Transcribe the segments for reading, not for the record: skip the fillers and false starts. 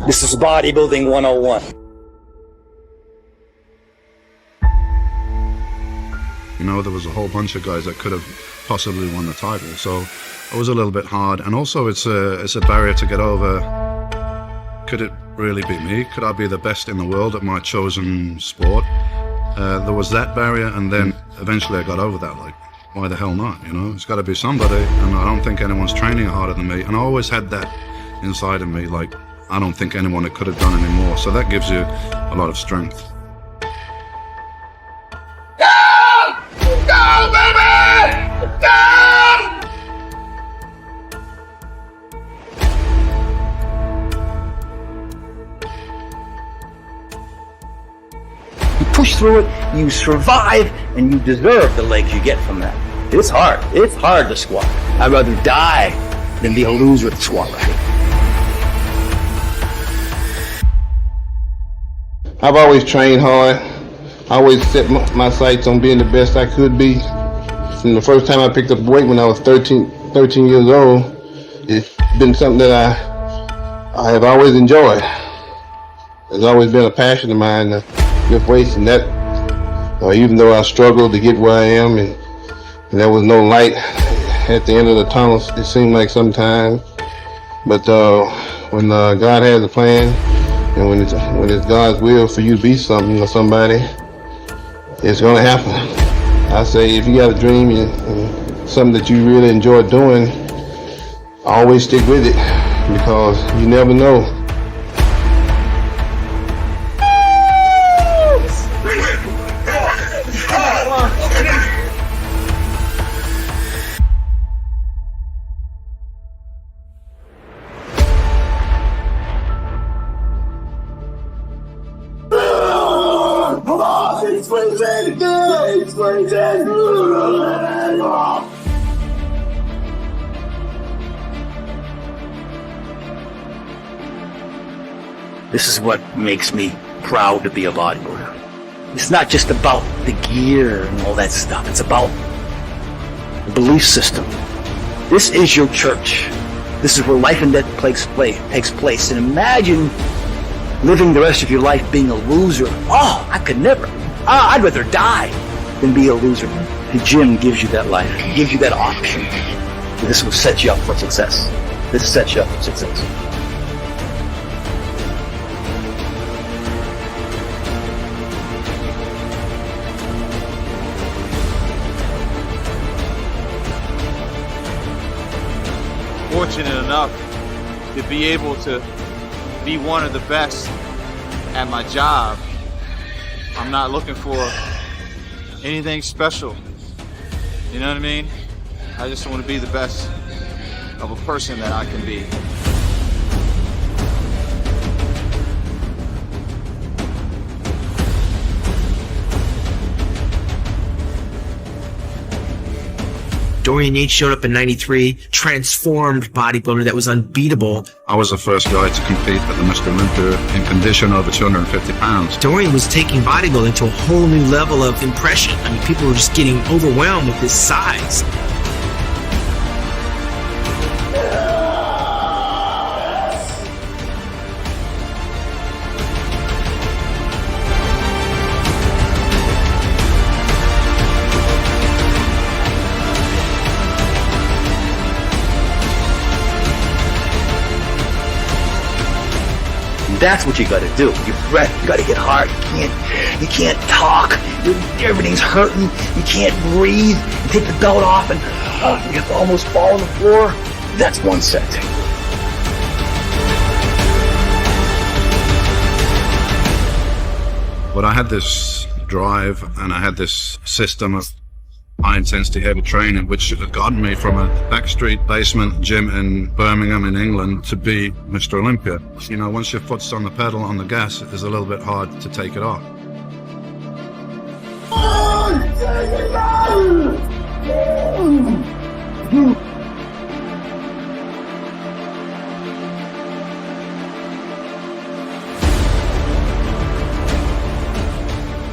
This is bodybuilding 101. You know, there was a whole bunch of guys that could have possibly won the title, so it was a little bit hard. And also it's a barrier to get over. Could it really be me? Could I be the best in the world at my chosen sport? There was that barrier, and then eventually I got over that. Like, why the hell not? You know, it's got to be somebody, and I don't think anyone's training harder than me. And I always had that inside of me, like, I don't think anyone could have done any more. So that gives you a lot of strength. Go, baby! Go! You push through it, you survive, and you deserve the legs you get from that. It's hard. It's hard to squat. I'd rather die than be a loser at the squat rack. I've always trained hard. I always set my sights on being the best I could be. From the first time I picked up weight when I was 13 years old, it's been something that I have always enjoyed. It's always been a passion of mine to lift weights, and that, even though I struggled to get where I am, and there was no light at the end of the tunnel, it seemed like sometimes. But when God has a plan, and when it's God's will for you to be something or somebody, it's gonna happen. I say, if you got a dream and something that you really enjoy doing, always stick with it, because you never know. This is what makes me proud to be a bodybuilder. It's not just about the gear and all that stuff. It's about the belief system. This is your church. This is where life and death takes place. And imagine living the rest of your life being a loser. Oh, I could never. I'd rather die than be a loser. The gym gives you that life. It gives you that option. This will set you up for success. This sets you up for success. Fortunate enough to be able to be one of the best at my job. I'm not looking for anything special. You know what I mean? I just want to be the best of a person that I can be. Dorian Yates showed up in '93, transformed bodybuilder that was unbeatable. I was the first guy to compete at the Mr. Olympia in condition over 250 pounds. Dorian was taking bodybuilding to a whole new level of impression. I mean, people were just getting overwhelmed with his size. That's what you got to do. You got to get hard. You can't talk. Everything's hurting. You can't breathe. You take the belt off and you almost fall on the floor. That's one set. But I had this drive, and I had this system of high-intensity heavy training, which had gotten me from a backstreet basement gym in Birmingham in England to be Mr. Olympia. You know, once your foot's on the pedal, on the gas, it's a little bit hard to take it off.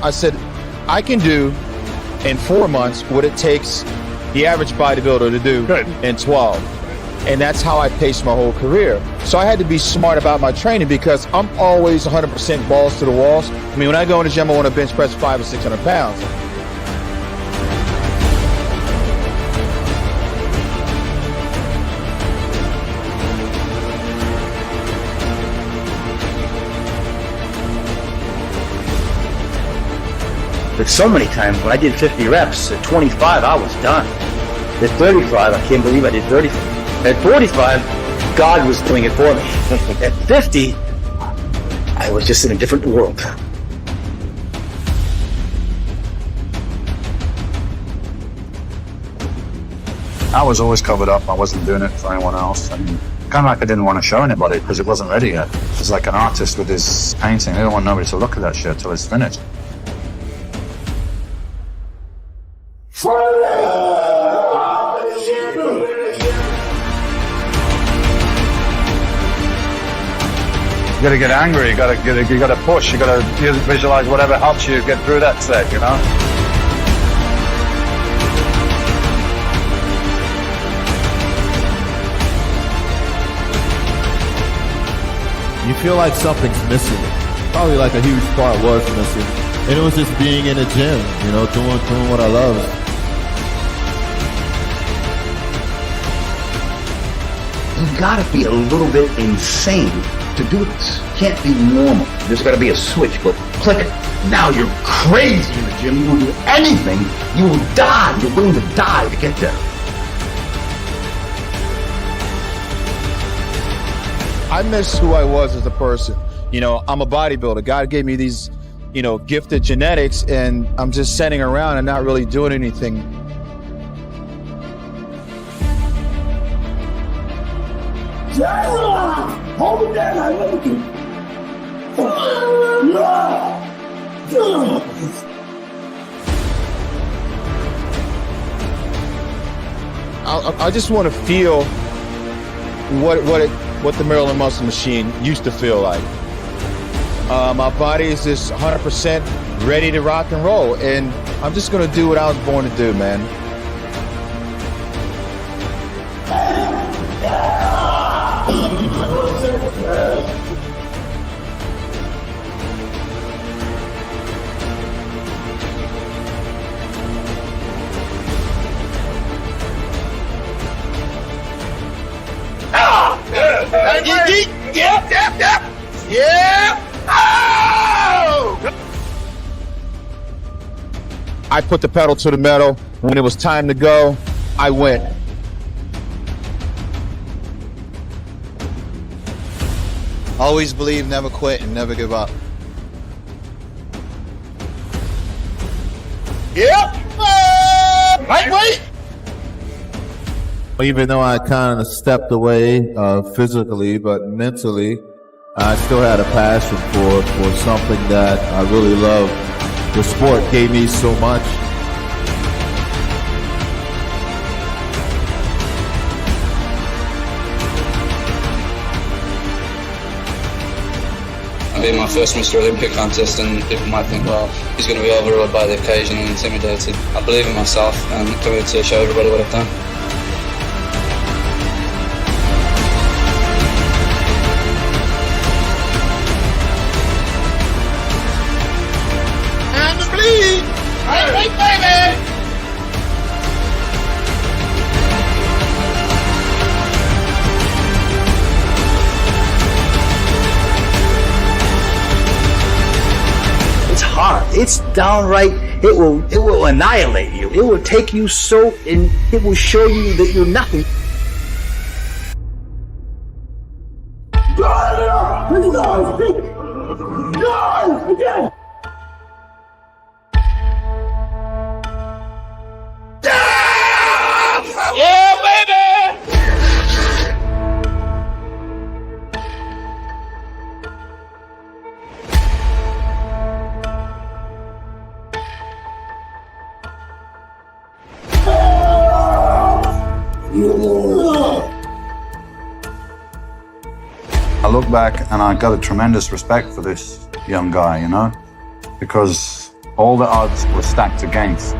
I said, I can do in 4 months what it takes the average bodybuilder to do in 12. And that's how I paced my whole career. So I had to be smart about my training because I'm always 100% balls to the walls. I mean, when I go in the gym, I want to bench press 500 or 600 pounds. But so many times when I did 50 reps, at 25 I was done. At 35, I can't believe I did 35. At 45, God was doing it for me. At 50, I was just in a different world. I was always covered up. I wasn't doing it for anyone else. And kind of like I didn't want to show anybody because it wasn't ready yet. It's like an artist with his painting. They don't want nobody to look at that shit till it's finished. You gotta get angry, you gotta push, you gotta visualize whatever helps you get through that set, you know? You feel like something's missing. Probably like a huge part was missing. And it was just being in the gym, you know, doing what I love. You gotta be a little bit insane to do this. Can't be normal. There's gotta be a switch. Go click it. Now you're crazy in the gym. You will do anything. You will die. You're willing to die to get there. I miss who I was as a person. You know, I'm a bodybuilder. God gave me these, you know, gifted genetics, and I'm just sitting around and not really doing anything. Hold it down, I love you. I just want to feel what the Maryland Muscle Machine used to feel like. My body is just 100% ready to rock and roll, and I'm just gonna do what I was born to do, man. I put the pedal to the metal. When it was time to go, I went. Always believe, never quit, and never give up. Lightweight! Even though I kind of stepped away physically, but mentally, I still had a passion for something that I really love. The sport gave me so much. I made my first Mr. Olympia contest, and people might think, well, he's going to be overawed by the occasion and intimidated. I believe in myself and I'm committed to show everybody what I've done. And the bleed! Hey, baby! It's hard. It's downright. It will annihilate you. It will take you so, and it will show you that you're nothing. Yeah, baby! I look back and I got a tremendous respect for this young guy, you know, because all the odds were stacked against.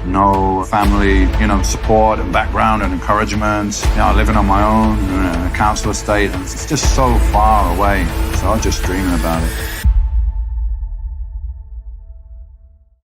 No family, support and background and encouragement. Living on my own in a council estate, and it's just so far away. So I was just dreaming about it.